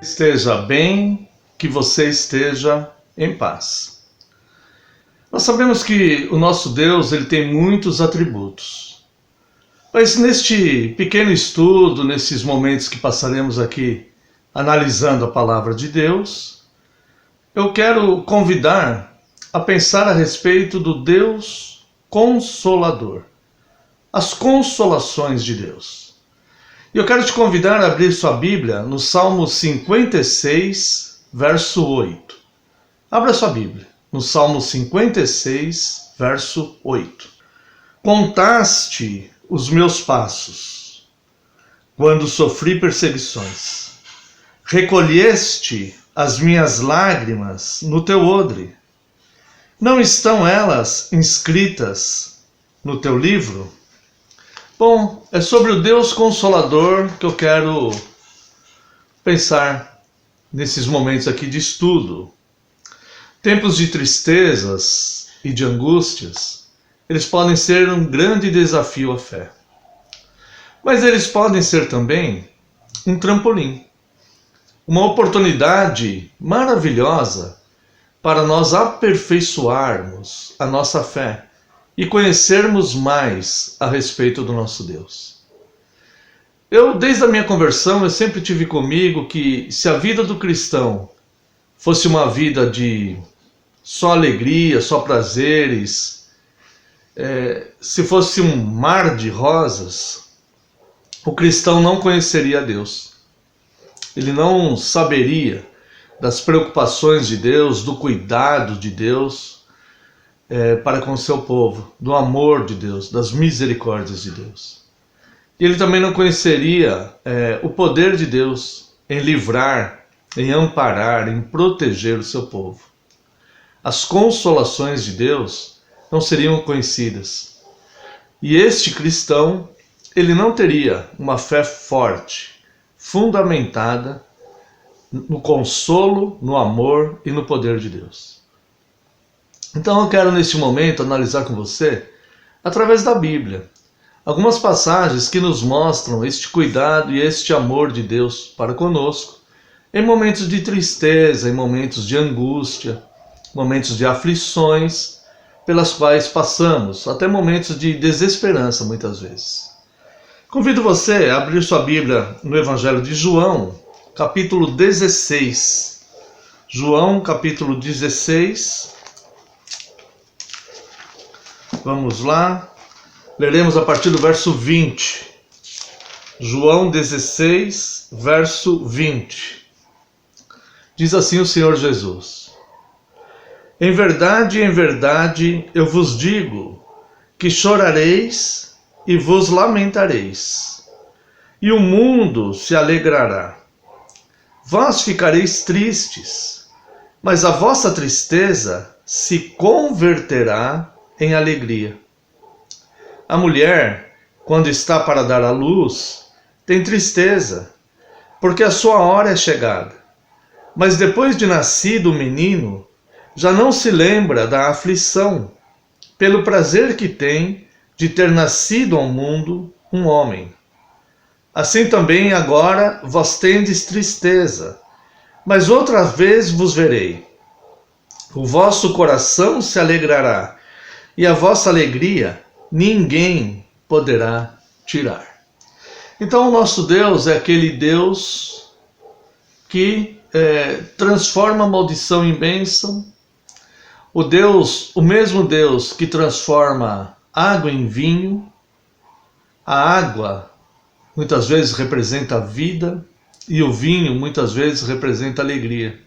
Esteja bem, que você esteja em paz. Nós sabemos que o nosso Deus ele tem muitos atributos. Mas neste pequeno estudo, nesses momentos que passaremos aqui analisando a palavra de Deus, eu quero convidar a pensar a respeito do Deus Consolador, as consolações de Deus. E eu quero te convidar a abrir sua Bíblia no Salmo 56, verso 8. Abra sua Bíblia no Salmo 56, verso 8. Contaste os meus passos, quando sofri perseguições. Recolheste as minhas lágrimas no teu odre. Não estão elas inscritas no teu livro? Bom, é sobre o Deus Consolador que eu quero pensar nesses momentos aqui de estudo. Tempos de tristezas e de angústias, eles podem ser um grande desafio à fé. Mas eles podem ser também um trampolim, uma oportunidade maravilhosa para nós aperfeiçoarmos a nossa fé e conhecermos mais a respeito do nosso Deus. Desde a minha conversão, eu sempre tive comigo que se a vida do cristão fosse uma vida de só alegria, só prazeres, se fosse um mar de rosas, o cristão não conheceria a Deus. Ele não saberia das preocupações de Deus, do cuidado de Deus, para com o seu povo, do amor de Deus, das misericórdias de Deus. E ele também não conheceria o poder de Deus em livrar, em amparar, em proteger o seu povo. As consolações de Deus não seriam conhecidas. E este cristão, ele não teria uma fé forte, fundamentada no consolo, no amor e no poder de Deus. Então eu quero neste momento analisar com você, através da Bíblia, algumas passagens que nos mostram este cuidado e este amor de Deus para conosco, em momentos de tristeza, em momentos de angústia, momentos de aflições, pelas quais passamos, até momentos de desesperança muitas vezes. Convido você a abrir sua Bíblia no Evangelho de João, capítulo 16. João, capítulo 16. Vamos lá, leremos a partir do verso 20. João 16, verso 20. Diz assim o Senhor Jesus: em verdade, eu vos digo, que chorareis e vos lamentareis, e o mundo se alegrará. Vós ficareis tristes, mas a vossa tristeza se converterá em alegria. A mulher, quando está para dar à luz, tem tristeza, porque a sua hora é chegada. Mas depois de nascido o menino, já não se lembra da aflição, pelo prazer que tem de ter nascido ao mundo um homem. Assim também agora vós tendes tristeza, mas outra vez vos verei. O vosso coração se alegrará, e a vossa alegria ninguém poderá tirar. Então o nosso Deus é aquele Deus que transforma a maldição em bênção. O mesmo Deus que transforma água em vinho. A água muitas vezes representa a vida e o vinho muitas vezes representa a alegria.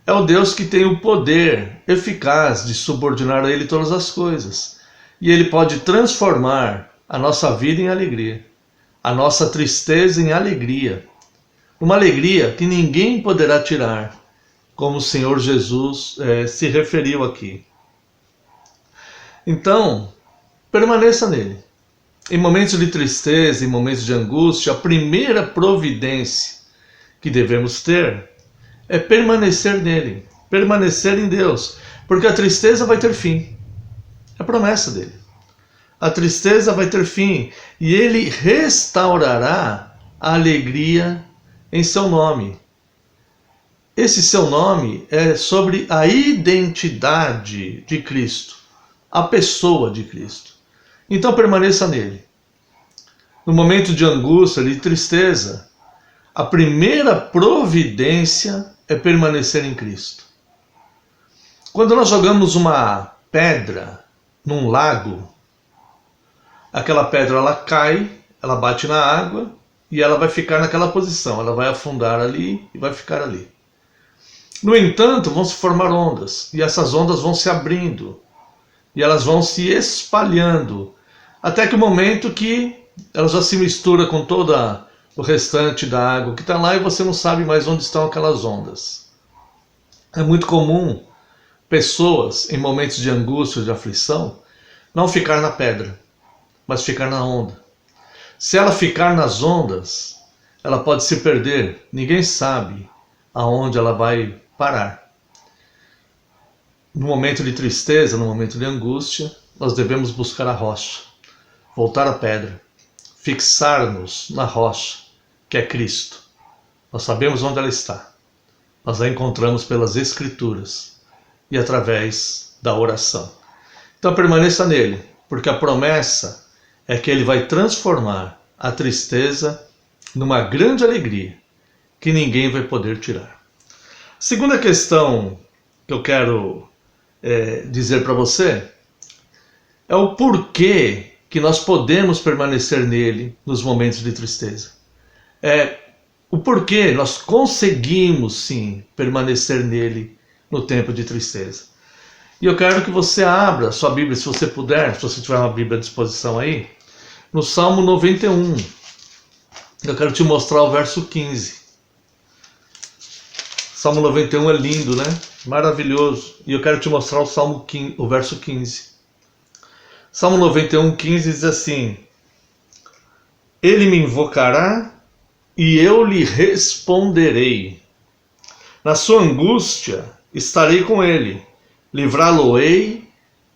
É o Deus que tem o poder eficaz de subordinar a Ele todas as coisas. E Ele pode transformar a nossa vida em alegria, a nossa tristeza em alegria. Uma alegria que ninguém poderá tirar, como o Senhor Jesus se referiu aqui. Então, permaneça nele. Em momentos de tristeza, em momentos de angústia, a primeira providência que devemos ter é permanecer nele, permanecer em Deus, porque a tristeza vai ter fim. É a promessa dele. A tristeza vai ter fim e ele restaurará a alegria em seu nome. esse seu nome é sobre a identidade de Cristo, a pessoa de Cristo. Então permaneça nele. No momento de angústia, de tristeza, a primeira providência é permanecer em Cristo. Quando nós jogamos uma pedra num lago, aquela pedra ela cai, ela bate na água e ela vai ficar naquela posição, ela vai afundar ali e vai ficar ali. No entanto, vão se formar ondas, e essas ondas vão se abrindo, e elas vão se espalhando, até que o momento que ela já se mistura com toda o restante da água que está lá, e você não sabe mais onde estão aquelas ondas. É muito comum pessoas, em momentos de angústia, de aflição, não ficar na pedra, mas ficar na onda. Se ela ficar nas ondas, ela pode se perder, ninguém sabe aonde ela vai parar. No momento de tristeza, no momento de angústia, nós devemos buscar a rocha, voltar à pedra, fixar-nos na rocha, que é Cristo. Nós sabemos onde ela está. Nós a encontramos pelas Escrituras e através da oração. Então permaneça nele, porque a promessa é que ele vai transformar a tristeza numa grande alegria que ninguém vai poder tirar. Segunda questão que eu quero dizer para você é o porquê que nós podemos permanecer nele nos momentos de tristeza. O porquê nós conseguimos sim permanecer nele no tempo de tristeza. E eu quero que você abra sua Bíblia, se você puder, se você tiver uma Bíblia à disposição aí, no Salmo 91. Eu quero te mostrar o verso 15. Salmo 91 é lindo, né? Maravilhoso. E eu quero te mostrar o verso 15. Salmo 91, 15 diz assim: Ele me invocará e eu lhe responderei. Na sua angústia estarei com ele. Livrá-lo-ei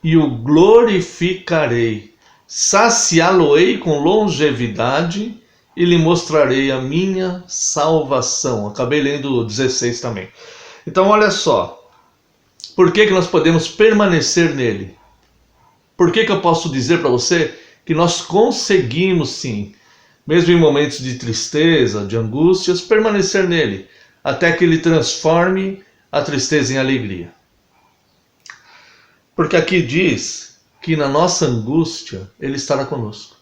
e o glorificarei. Saciá-lo-ei com longevidade e lhe mostrarei a minha salvação. Acabei lendo o 16 também. Então olha só, por que nós podemos permanecer nele? Por que eu posso dizer para você que nós conseguimos sim, mesmo em momentos de tristeza, de angústias, permanecer nele, até que ele transforme a tristeza em alegria? Porque aqui diz que na nossa angústia ele estará conosco.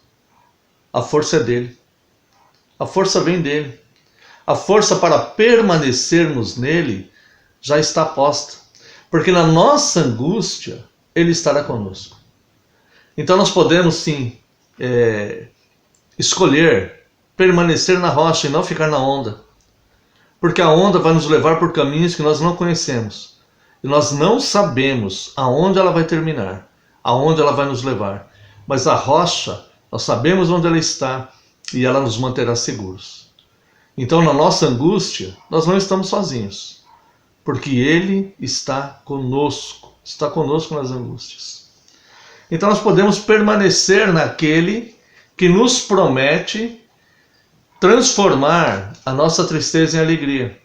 A força é dele. A força vem dele. A força para permanecermos nele já está posta. Porque na nossa angústia ele estará conosco. Então nós podemos sim escolher permanecer na rocha e não ficar na onda. Porque a onda vai nos levar por caminhos que nós não conhecemos. E nós não sabemos aonde ela vai terminar, aonde ela vai nos levar. Mas a rocha, nós sabemos onde ela está e ela nos manterá seguros. Então na nossa angústia, nós não estamos sozinhos. Porque Ele está conosco nas angústias. Então nós podemos permanecer naquele que nos promete transformar a nossa tristeza em alegria.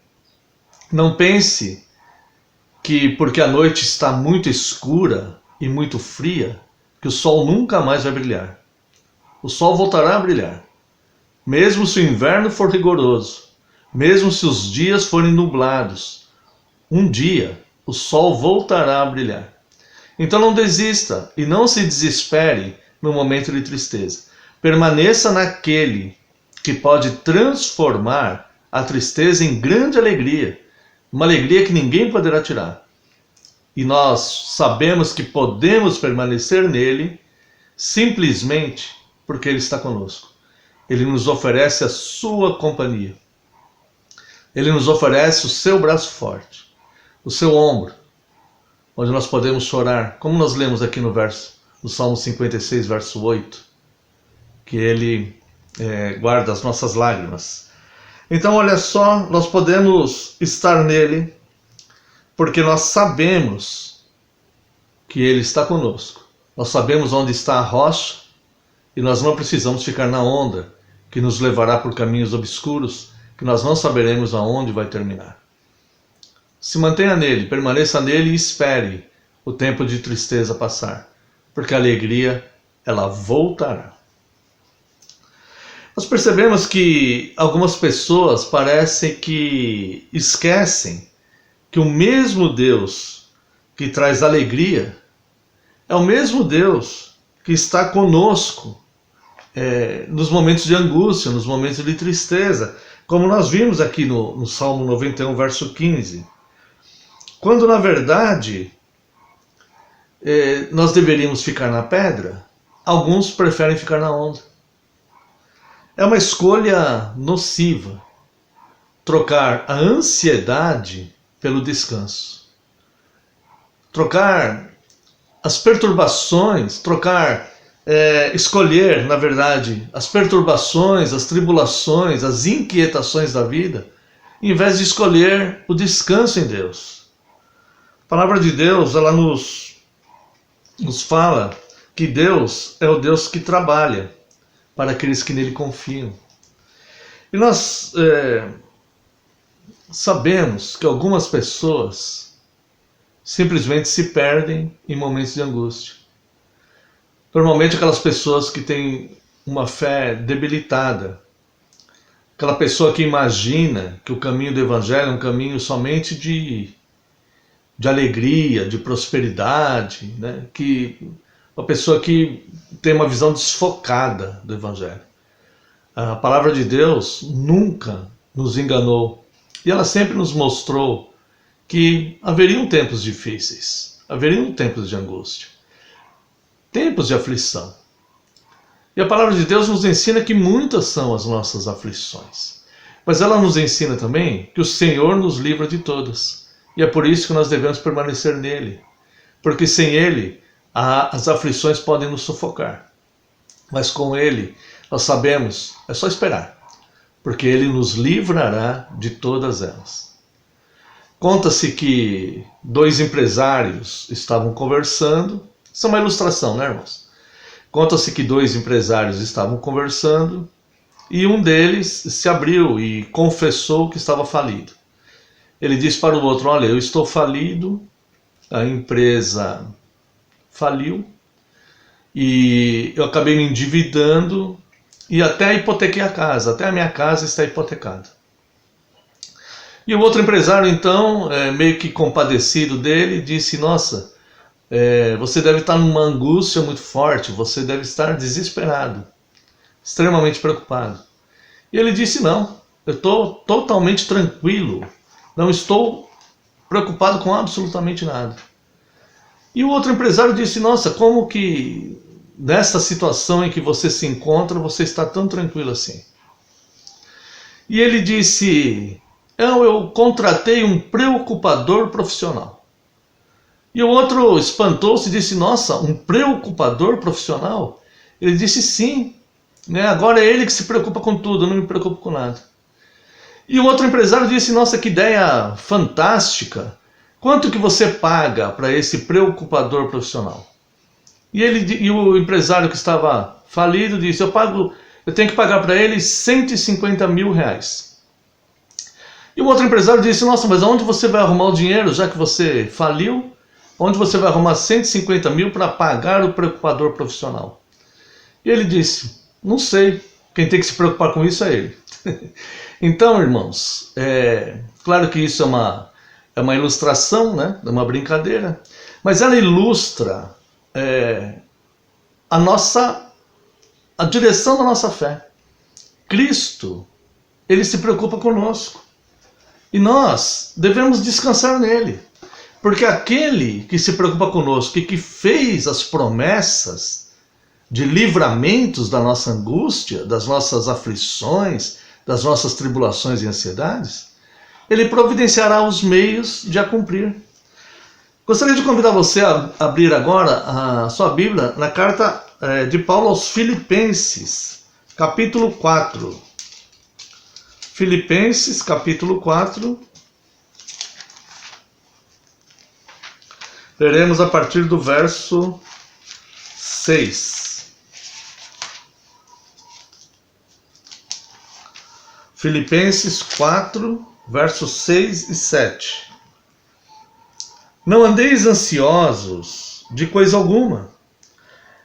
Não pense que porque a noite está muito escura e muito fria, que o sol nunca mais vai brilhar. O sol voltará a brilhar. Mesmo se o inverno for rigoroso, mesmo se os dias forem nublados, um dia o sol voltará a brilhar. Então não desista e não se desespere no momento de tristeza. Permaneça naquele que pode transformar a tristeza em grande alegria, uma alegria que ninguém poderá tirar. E nós sabemos que podemos permanecer nele simplesmente porque ele está conosco. Ele nos oferece a sua companhia. Ele nos oferece o seu braço forte, o seu ombro, onde nós podemos chorar, como nós lemos aqui no Salmo 56, verso 8, que ele guarda as nossas lágrimas. Então olha só, nós podemos estar nele, porque nós sabemos que ele está conosco. Nós sabemos onde está a rocha, e nós não precisamos ficar na onda, que nos levará por caminhos obscuros, que nós não saberemos aonde vai terminar. se mantenha nele, permaneça nele e espere o tempo de tristeza passar, porque a alegria, ela voltará. Nós percebemos que algumas pessoas parecem que esquecem que o mesmo Deus que traz alegria é o mesmo Deus que está conosco nos momentos de angústia, nos momentos de tristeza, como nós vimos aqui no Salmo 91, verso 15. Quando, na verdade, nós deveríamos ficar na pedra, alguns preferem ficar na onda. É uma escolha nociva trocar a ansiedade pelo descanso. Trocar as perturbações, escolher, na verdade, as perturbações, as tribulações, as inquietações da vida, em vez de escolher o descanso em Deus. A palavra de Deus, ela nos fala que Deus é o Deus que trabalha para aqueles que nele confiam. E nós sabemos que algumas pessoas simplesmente se perdem em momentos de angústia. Normalmente aquelas pessoas que têm uma fé debilitada, aquela pessoa que imagina que o caminho do Evangelho é um caminho somente de alegria, de prosperidade, né? Uma pessoa que tem uma visão desfocada do Evangelho. A palavra de Deus nunca nos enganou e ela sempre nos mostrou que haveriam tempos difíceis, haveriam tempos de angústia, tempos de aflição. E a palavra de Deus nos ensina que muitas são as nossas aflições. Mas ela nos ensina também que o Senhor nos livra de todas. E é por isso que nós devemos permanecer nele. Porque sem ele, as aflições podem nos sufocar. Mas com ele, nós sabemos, é só esperar. Porque ele nos livrará de todas elas. Conta-se que 2 empresários estavam conversando. Isso é uma ilustração, né, irmãos? Conta-se que 2 empresários estavam conversando e um deles se abriu e confessou que estava falido. Ele disse para o outro: olha, eu estou falido, a empresa faliu e eu acabei me endividando e até hipotequei a casa, até a minha casa está hipotecada. E o outro empresário, então, meio que compadecido dele, disse: nossa, você deve estar numa angústia muito forte, você deve estar desesperado, extremamente preocupado. E ele disse: não, eu estou totalmente tranquilo, não estou preocupado com absolutamente nada. E o outro empresário disse: nossa, como que nessa situação em que você se encontra, você está tão tranquilo assim? E ele disse: eu contratei um preocupador profissional. E o outro espantou-se e disse: nossa, um preocupador profissional? Ele disse: sim, né? Agora é ele que se preocupa com tudo, eu não me preocupo com nada. E o outro empresário disse: nossa, que ideia fantástica, quanto que você paga para esse preocupador profissional? E o empresário que estava falido disse: eu tenho que pagar para ele 150 mil reais. E o outro empresário disse: nossa, mas aonde você vai arrumar o dinheiro, já que você faliu? Onde você vai arrumar 150 mil para pagar o preocupador profissional? E ele disse: não sei, quem tem que se preocupar com isso é ele. Então, irmãos, claro que isso é uma ilustração, né? É uma brincadeira, mas ela ilustra a direção da nossa fé. Cristo, ele se preocupa conosco. E nós devemos descansar nele. Porque aquele que se preocupa conosco e que fez as promessas de livramentos da nossa angústia, das nossas aflições, das nossas tribulações e ansiedades, ele providenciará os meios de a cumprir. Gostaria de convidar você a abrir agora a sua Bíblia na carta de Paulo aos Filipenses, capítulo 4. Filipenses, capítulo 4. Leremos a partir do verso 6. Filipenses 4, versos 6 e 7. Não andeis ansiosos de coisa alguma.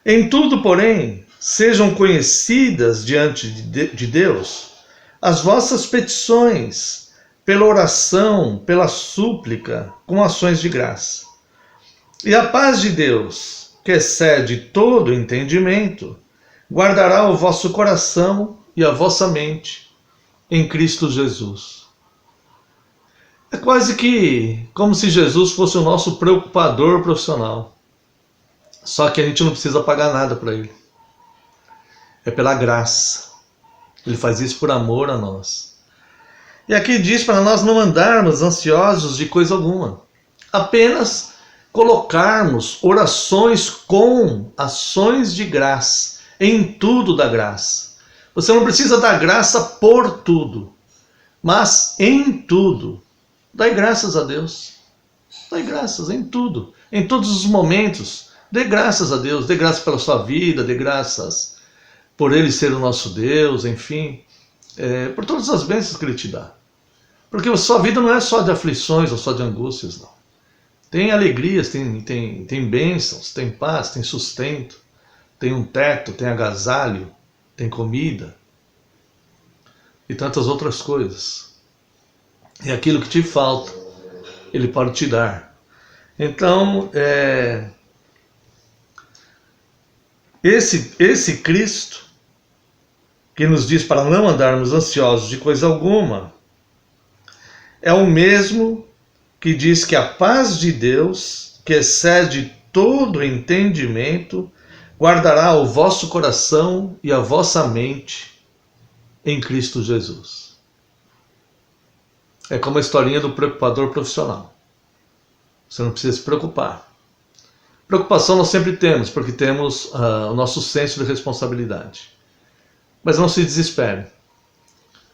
Em tudo, porém, sejam conhecidas diante de Deus as vossas petições, pela oração, pela súplica, com ações de graça. E a paz de Deus, que excede todo entendimento, guardará o vosso coração e a vossa mente em Cristo Jesus. É quase que como se Jesus fosse o nosso preocupador profissional. Só que a gente não precisa pagar nada para ele. É pela graça. Ele faz isso por amor a nós. E aqui diz para nós não andarmos ansiosos de coisa alguma. Apenas colocarmos orações com ações de graça. Em tudo da graça. Você não precisa dar graça por tudo. Mas em tudo. Dai graças a Deus. Dai graças em tudo. Em todos os momentos. Dê graças a Deus. Dê graças pela sua vida. Dê graças por Ele ser o nosso Deus. Enfim. Por todas as bênçãos que Ele te dá. Porque a sua vida não é só de aflições ou só de angústias, não. Tem alegrias, tem bênçãos, tem paz, tem sustento, tem um teto, tem agasalho, tem comida e tantas outras coisas. E aquilo que te falta, Ele pode te dar. Então, esse Cristo, que nos diz para não andarmos ansiosos de coisa alguma, é o mesmo que diz que a paz de Deus, que excede todo entendimento, guardará o vosso coração e a vossa mente em Cristo Jesus. É como a historinha do preocupador profissional. Você não precisa se preocupar. Preocupação nós sempre temos, porque temos o nosso senso de responsabilidade. Mas não se desespere.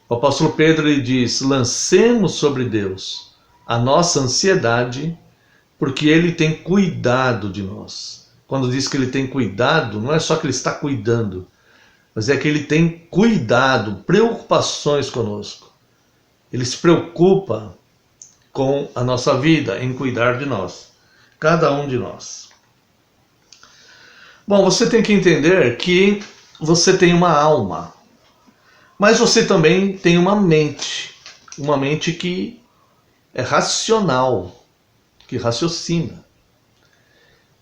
O apóstolo Pedro ele diz, lancemos sobre Deus a nossa ansiedade, porque Ele tem cuidado de nós. Quando diz que Ele tem cuidado, não é só que Ele está cuidando, mas é que Ele tem cuidado, preocupações conosco. Ele se preocupa com a nossa vida, em cuidar de nós, cada um de nós. Bom, você tem que entender que você tem uma alma, mas você também tem uma mente que é racional, que raciocina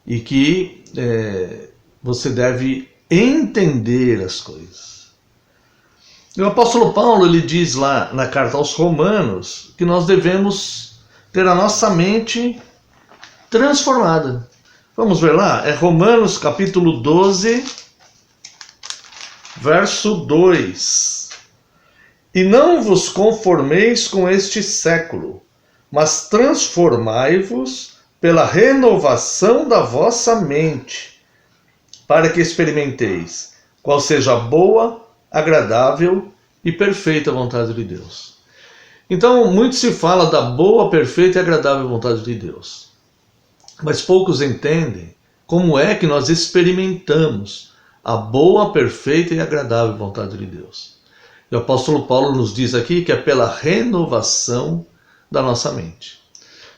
e que você deve entender as coisas. E o apóstolo Paulo ele diz lá na carta aos Romanos que nós devemos ter a nossa mente transformada. Vamos ver lá, é Romanos capítulo 12, verso 2. E não vos conformeis com este século, mas transformai-vos pela renovação da vossa mente, para que experimenteis qual seja a boa, agradável e perfeita vontade de Deus. Então, muito se fala da boa, perfeita e agradável vontade de Deus. Mas poucos entendem como é que nós experimentamos a boa, perfeita e agradável vontade de Deus. E o apóstolo Paulo nos diz aqui que é pela renovação da nossa mente.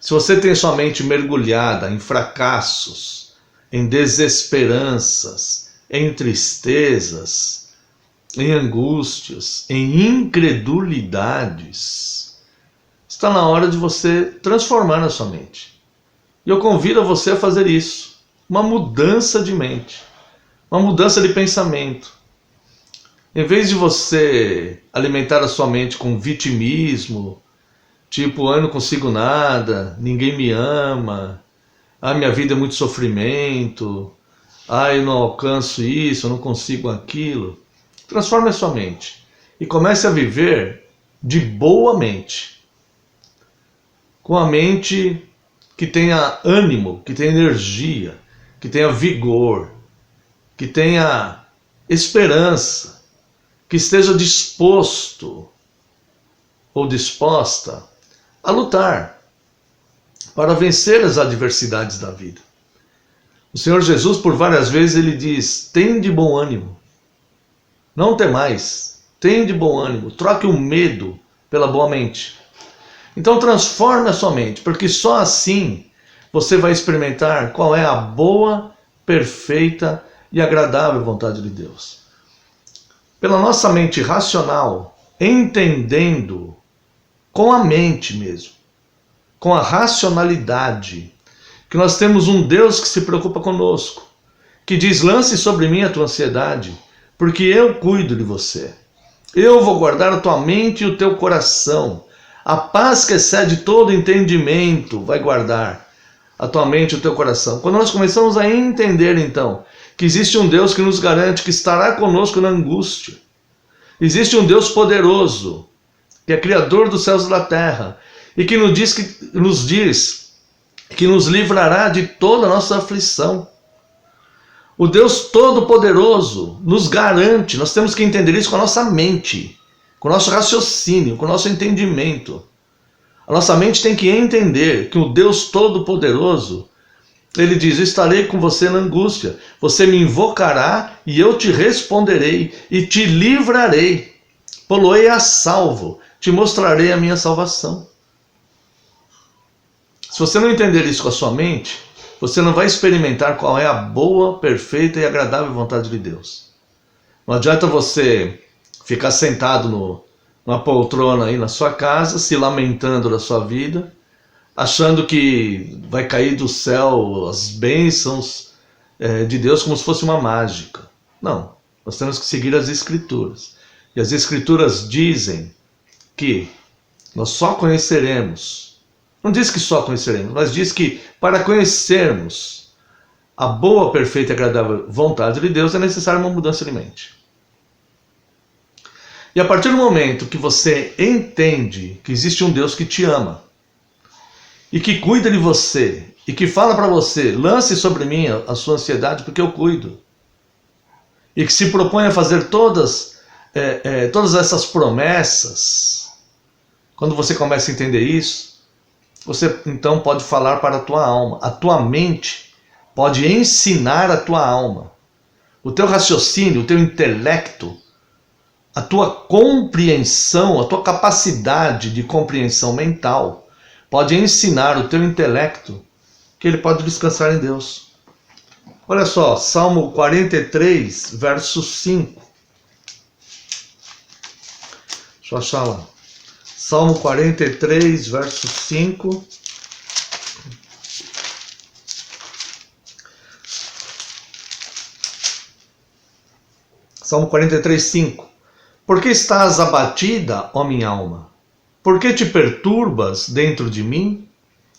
Se você tem sua mente mergulhada em fracassos, em desesperanças, em tristezas, em angústias, em incredulidades, está na hora de você transformar a sua mente. E eu convido você a fazer isso, uma mudança de mente, uma mudança de pensamento. Em vez de você alimentar a sua mente com vitimismo, tipo, eu não consigo nada, ninguém me ama, minha vida é muito sofrimento, eu não alcanço isso, eu não consigo aquilo. Transforme a sua mente e comece a viver de boa mente. Com a mente que tenha ânimo, que tenha energia, que tenha vigor, que tenha esperança, que esteja disposto ou disposta a lutar para vencer as adversidades da vida. O Senhor Jesus, por várias vezes, ele diz, tem de bom ânimo, não temais, tem de bom ânimo, troque o medo pela boa mente. Então transforme a sua mente, porque só assim você vai experimentar qual é a boa, perfeita e agradável vontade de Deus. Pela nossa mente racional, entendendo com a mente mesmo, com a racionalidade, que nós temos um Deus que se preocupa conosco, que diz: lance sobre mim a tua ansiedade, porque eu cuido de você. Eu vou guardar a tua mente e o teu coração. A paz que excede todo entendimento vai guardar a tua mente e o teu coração. Quando nós começamos a entender, então, que existe um Deus que nos garante que estará conosco na angústia. Existe um Deus poderoso, que é Criador dos céus e da terra, e que nos diz que nos livrará de toda a nossa aflição. O Deus Todo-Poderoso nos garante, nós temos que entender isso com a nossa mente, com o nosso raciocínio, com o nosso entendimento. A nossa mente tem que entender que o Deus Todo-Poderoso, ele diz: estarei com você na angústia, você me invocará e eu te responderei e te livrarei, pô-lo-ei a salvo, te mostrarei a minha salvação. Se você não entender isso com a sua mente, você não vai experimentar qual é a boa, perfeita e agradável vontade de Deus. Não adianta você ficar sentado numa poltrona aí na sua casa, se lamentando da sua vida, achando que vai cair do céu as bênçãos de Deus como se fosse uma mágica. Não, nós temos que seguir as Escrituras. E as Escrituras dizem que nós só conheceremos, não diz que só conheceremos, mas diz que para conhecermos a boa, perfeita e agradável vontade de Deus é necessária uma mudança de mente. E a partir do momento que você entende que existe um Deus que te ama e que cuida de você e que fala para você: lance sobre mim a sua ansiedade porque eu cuido, e que se propõe a fazer todas essas promessas, quando você começa a entender isso, você então pode falar para a tua alma. A tua mente pode ensinar a tua alma. O teu raciocínio, o teu intelecto, a tua compreensão, a tua capacidade de compreensão mental pode ensinar o teu intelecto que ele pode descansar em Deus. Olha só, Salmo 43, verso 5. Deixa eu achar lá. Salmo 43, verso 5. Salmo 43, 5. Por que estás abatida, ó minha alma? Por que te perturbas dentro de mim?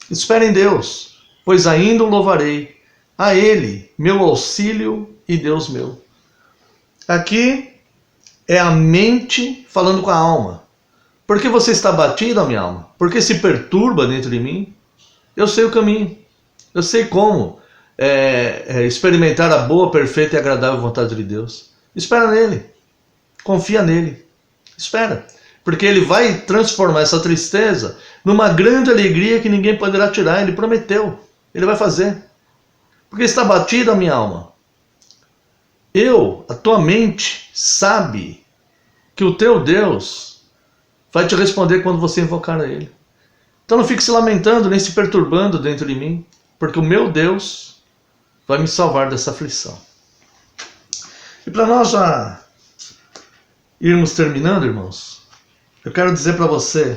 Espera em Deus, pois ainda o louvarei. A Ele, meu auxílio e Deus meu. Aqui é a mente falando com a alma. Por que você está abatida, minha alma? Por que se perturba dentro de mim? Eu sei o caminho. Eu sei como experimentar a boa, perfeita e agradável vontade de Deus. Espera nele. Confia nele. Espera. Porque ele vai transformar essa tristeza numa grande alegria que ninguém poderá tirar. Ele prometeu. Ele vai fazer. Porque está abatida, minha alma. A tua mente, sabe que o teu Deus vai te responder quando você invocar a Ele. Então não fique se lamentando nem se perturbando dentro de mim, porque o meu Deus vai me salvar dessa aflição. E para nós já irmos terminando, irmãos, eu quero dizer para você,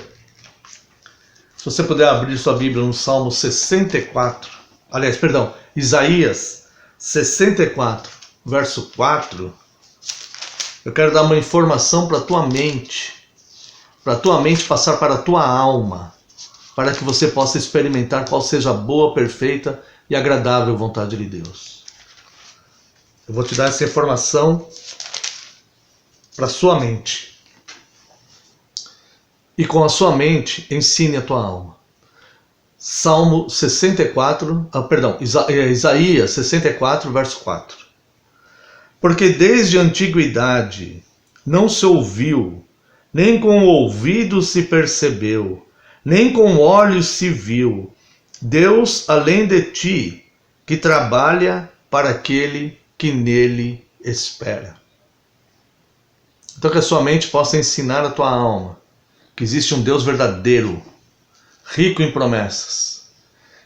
se você puder abrir sua Bíblia no Salmo 64, Isaías 64, verso 4, eu quero dar uma informação para a tua mente passar para a tua alma, para que você possa experimentar qual seja a boa, perfeita e agradável vontade de Deus. Eu vou te dar essa informação para a sua mente. E com a sua mente, ensine a tua alma. Salmo 64, Isaías 64, verso 4. Porque desde a antiguidade não se ouviu, nem com o ouvido se percebeu, nem com olhos se viu, Deus além de ti, que trabalha para aquele que nele espera. Então que a sua mente possa ensinar a tua alma que existe um Deus verdadeiro, rico em promessas,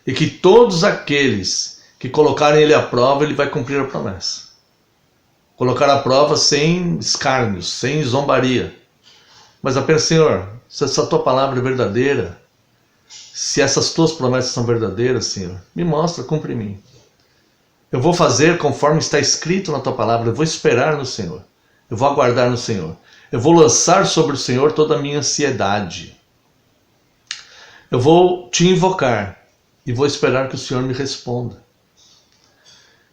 e que todos aqueles que colocarem ele à prova, ele vai cumprir a promessa. Colocar à prova sem escárnios, sem zombaria. Mas apenas, Senhor, se essa tua palavra é verdadeira, se essas tuas promessas são verdadeiras, Senhor, me mostra, cumpre em mim. Eu vou fazer conforme está escrito na tua palavra, eu vou esperar no Senhor, eu vou aguardar no Senhor, eu vou lançar sobre o Senhor toda a minha ansiedade. Eu vou te invocar e vou esperar que o Senhor me responda.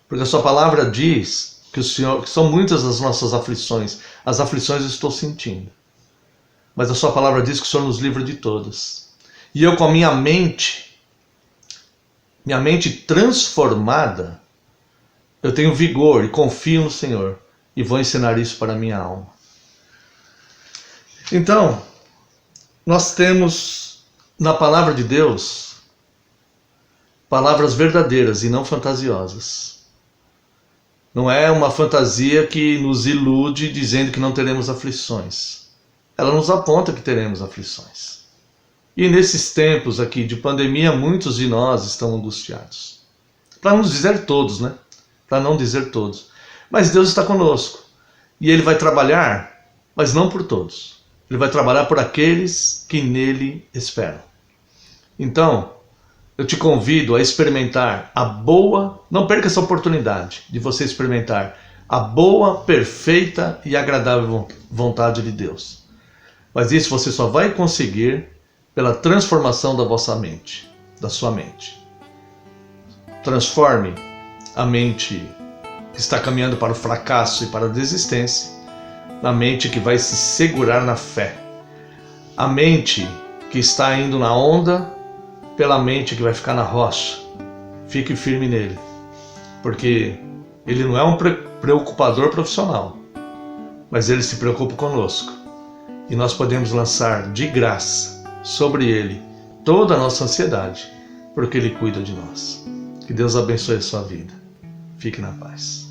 Porque a sua palavra diz que são muitas as nossas aflições. As aflições eu estou sentindo. Mas a sua palavra diz que o Senhor nos livra de todas. E eu com a minha mente transformada, eu tenho vigor e confio no Senhor. E vou ensinar isso para a minha alma. Então, nós temos na palavra de Deus palavras verdadeiras e não fantasiosas. Não é uma fantasia que nos ilude dizendo que não teremos aflições. Ela nos aponta que teremos aflições. E nesses tempos aqui de pandemia, muitos de nós estão angustiados. Para não dizer todos, né? Para não dizer todos. Mas Deus está conosco. E Ele vai trabalhar, mas não por todos. Ele vai trabalhar por aqueles que nele esperam. Então, eu te convido a experimentar a boa, não perca essa oportunidade de você experimentar a boa, perfeita e agradável vontade de Deus. Mas isso você só vai conseguir pela transformação da vossa mente, da sua mente. Transforme a mente que está caminhando para o fracasso e para a desistência, na mente que vai se segurar na fé. A mente que está indo na onda, pela mente que vai ficar na rocha. Fique firme nele, porque ele não é um preocupador profissional, mas ele se preocupa conosco. E nós podemos lançar de graça sobre ele toda a nossa ansiedade, porque ele cuida de nós. Que Deus abençoe a sua vida. Fique na paz.